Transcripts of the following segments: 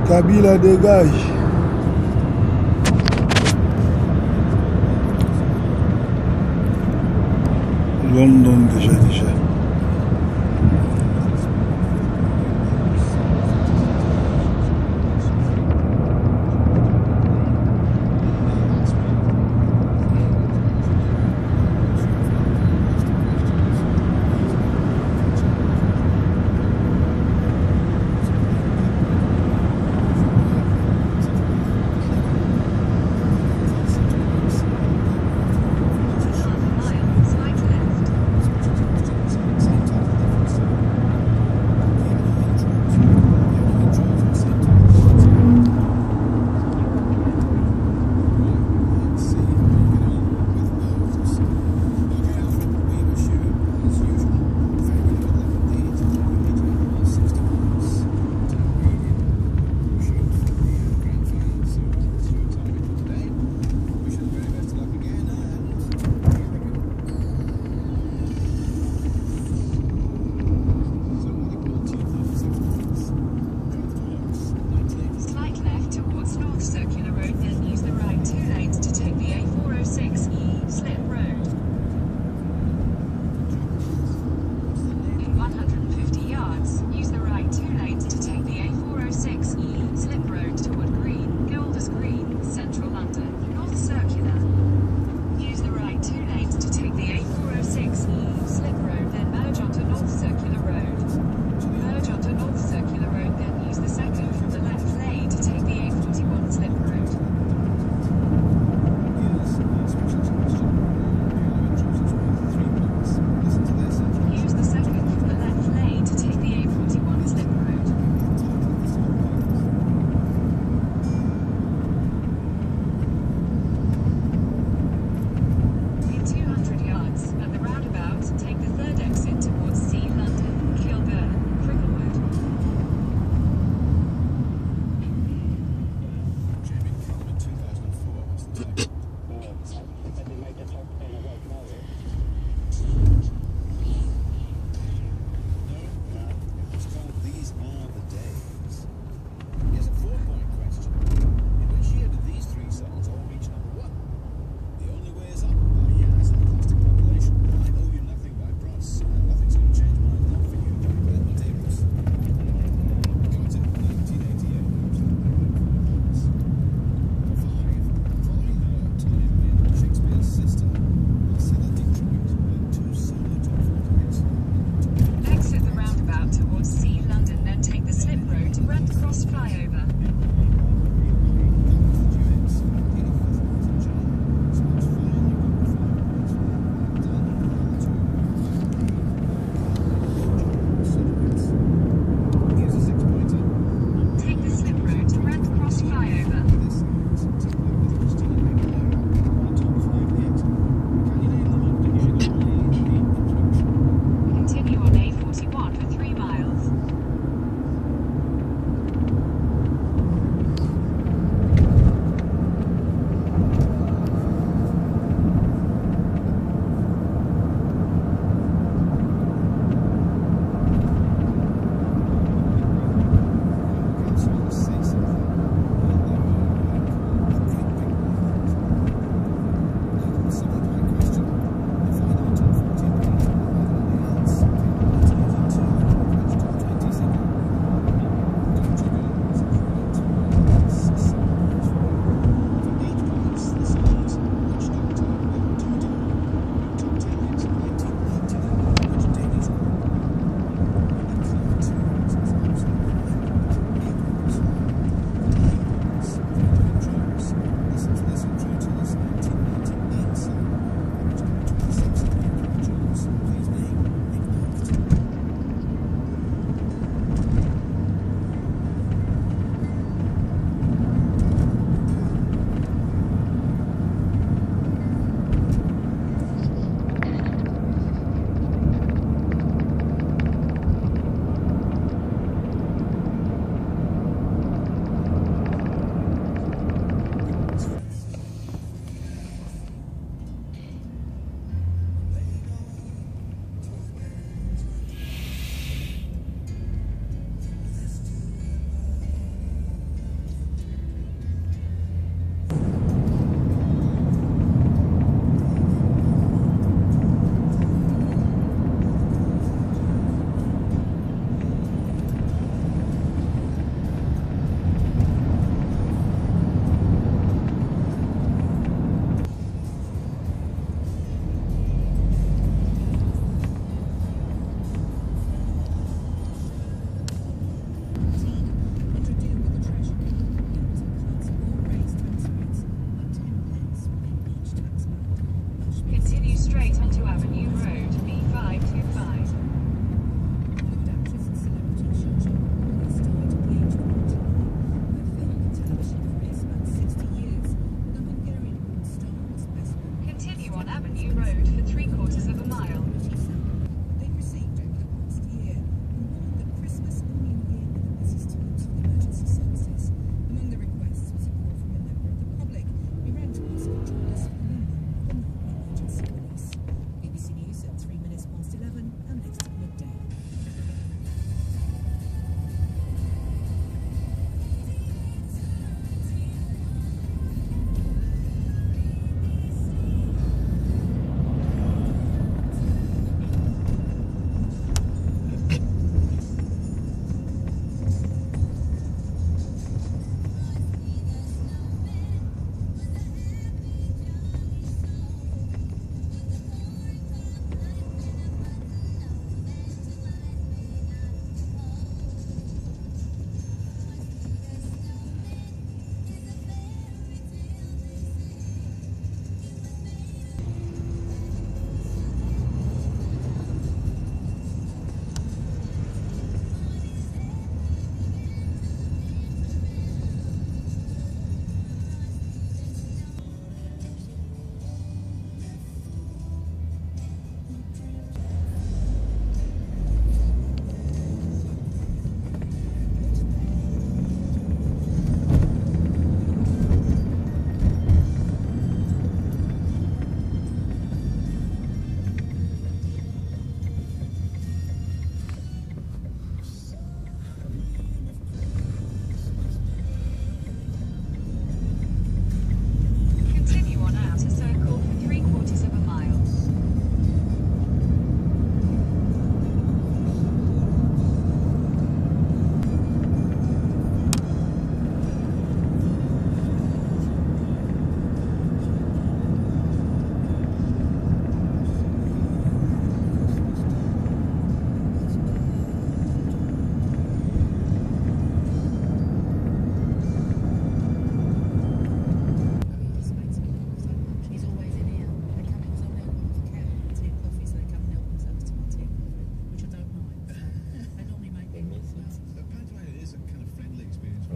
Kabila dégage. London déjà.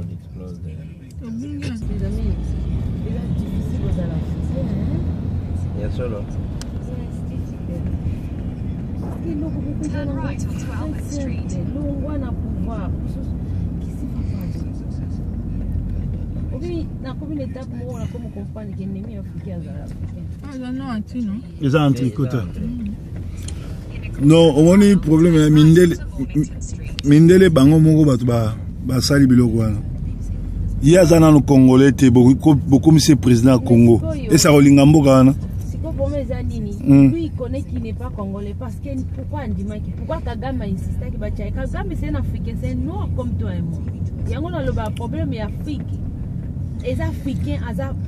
road is closed there. Yeah, solo. Turn right onto Albert Street. Ils ont un tricoteur. Non, on a un problème. Mindele bango mongo ba sali biloko wana. Il y a zana no Congolais te beaucoup monsieur président Congo. Et ça rolinga mboka wana. Lui il connaît qu'il n'est pas congolais parce que pourquoi Andimaki, pourquoi Kagame insiste que Bachai Kagame c'est un Africain, c'est noir comme toi et moi. Il y a un problème et Afrique. Les Africains,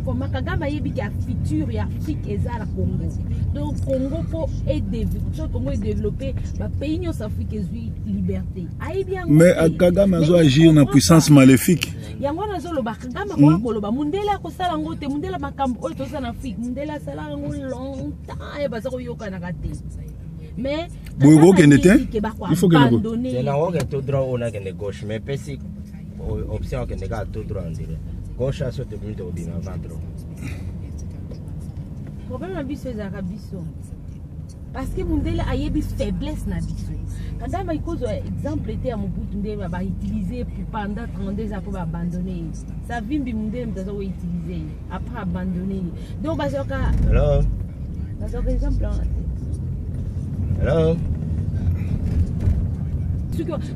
comme Kagame yebi qui a futur et Afrique et ça la Congo. Donc Congo faut aider, le Congo est développé, le pays nous Afrique est liberté. Mais Kagame a agi en puissance maléfique. Yango na zolo ba Kagame ko koloba Mundela ko sala ngote Mundela makambo oyo to sana Afrique Mundela sala ngo longtemps et baza ko yoka na kate. Mais il faut que nous c'est là où tout droit on a que gauche mais pesi option que nega tout droit on dirait gauche à ce de au bina vendre. Problème na biso ezaka biso parce que Mundela a yebi faiblesse na biso. Quand il cause exemple était à mon bout Mundela va utiliser pendant 32 ans pour abandonner. Sa vie Mundela mtazo utiliser après abandonner. Donc bazoka hello bazoka exemple hello.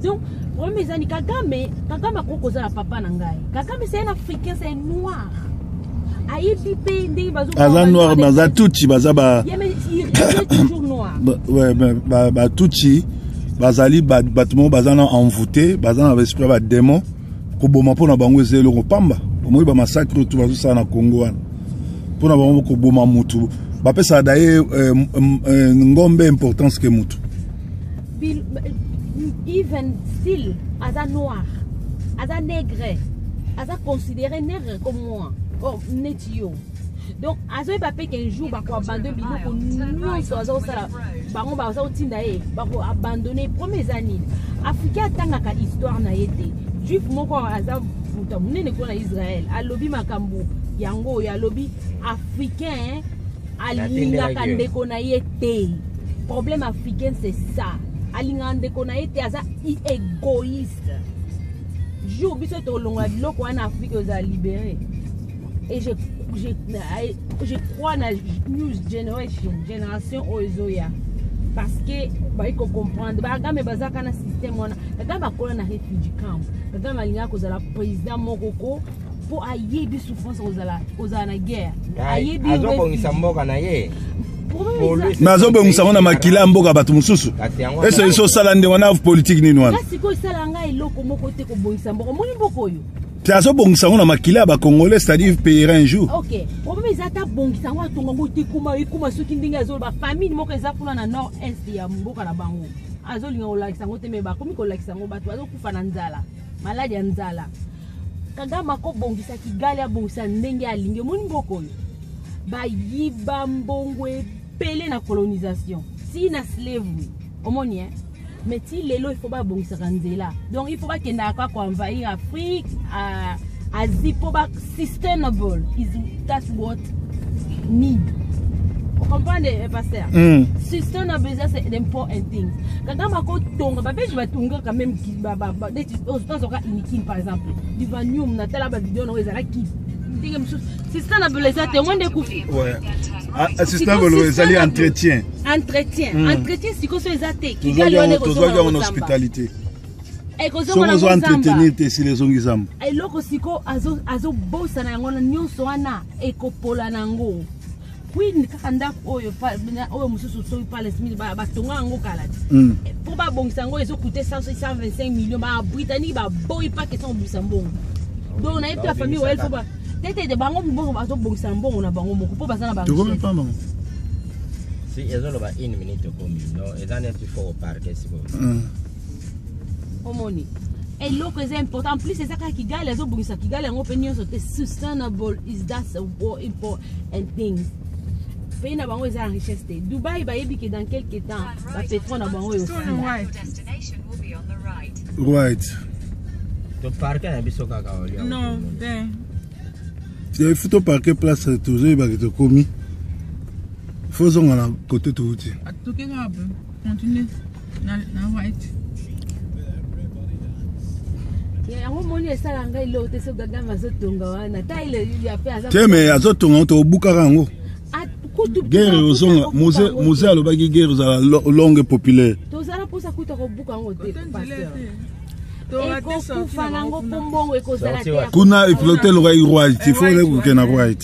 Donc, premier ani Kagame kokoza la papa nangai. Kagame c'est un Africain, c'est un noir. Aïbi pe ndé bazo. Aza noir baza tuchi baza ba. Il est toujours noir. Ouais ba tuchi bazali bâtiment bazana envoûté, bazana avec esprit ba démon ko boma pona bango ezelo ko pamba. Omoyi ba massacre tout bazo ça na Congo wana. Pona bango ko boma mutu. Ba pesa daye ngombe importance que mutu. Even still, as a noir, as a nègre, as a considéré nègre comme moi, comme netio. Donc, as a papé qu'un jour, bah quoi abandonner, biloko nous sommes ça, bah on va au tindae, bah quoi abandonner premières années. Africain tanga ka histoire na yete. Juif moko as a puta munene ko na Israël. A lobby makambu, yango ya lobby africain, alinga kande ko na yete. Problème africain c'est ça. Alingande kona été aza égoïste. Jour biso to longa biloko en Afrique aux a libéré. Et je crois na new génération ozoya parce que ba iko comprendre ba game bazaka na système wana kagama kola na refugee camp kagama linga ko za président mokoko pour ayebi souffrance aux na guerre ayebi azobongisa mboka na ye. Mais azobe musanga makila mboka batu mususu. Est-ce so sala ndé wana politique ni nwana. Kasi ko sala nga eloko moko te ko bongisa mboka moni mboko yo. Te azobe musanga makila ba congolais c'est-à-dire payer un jour. OK. Problème ezata bongisa ngo atonga ngo te kuma soki ndinga zo ba famille moko eza kuna na nord est ya mboka na bango. Azolinga olakisa ngo te me ba komi ko lakisa ngo batu azokufa na nzala. Maladi ya nzala. Kagama ko bongisa Kigali ya bongisa ndenge alinge moni mboko yo. Ba yiba mbongwe pelé na colonisation si na slavery omoni mais si lelo il faut pas bon ça là donc il faut pas qu'il n'a pas envahir Afrique Asie pour pas sustainable is that's what need vous comprenez pasteur sustainable c'est important thing quand ma ko tonga ba je vais tonga quand même qui ba aux temps unique par exemple du vanium na tela ba vidéo no ezala ki sustainable les témoins de coups ouais assistant les alliés entretien si qu'on les athées qui gagnent en hospitalité et qu'on va entretenir si les ongizam et loko siko azo bossa na ngona nyonso wana ekopola nango queen kakanda oyo mususu so Palestine ba tonga ngo kalati pour ba bongisa ngo ezo coûter 125 millions ba britannique ba boy pas que son busambon donc na la famille ouais il faut pas tete de bango mbongo bazo bongisa mbongo na bango moko po bazana bango. Tu comprends pas non? Si ezolo ba 1 minute comme non ezana tu faut au parc si bon. Omoni. Et loko c'est important en plus c'est ça Kigali azo bongisa Kigali ngo opinion so te sustainable is that a more important thing. Pays na bango eza richesse te. Dubai ba yebi que dans quelques temps la pétrole na bango yo. Right. to parquer na biso kaka oli non il faut to parquer place toujours ba to komi faut zonga na côté tout outil atuke ngabe continue na white yango moni esala ngai lote so gaga mazotonga wana ta ile ya pe aza mais azotonga to bukaka ngo guerre ozonga musée alobaki guerre za longue populaire tozala posa kuta ko buka ngo te pasteur kuna exploiter le roi il faut le bouquet na roi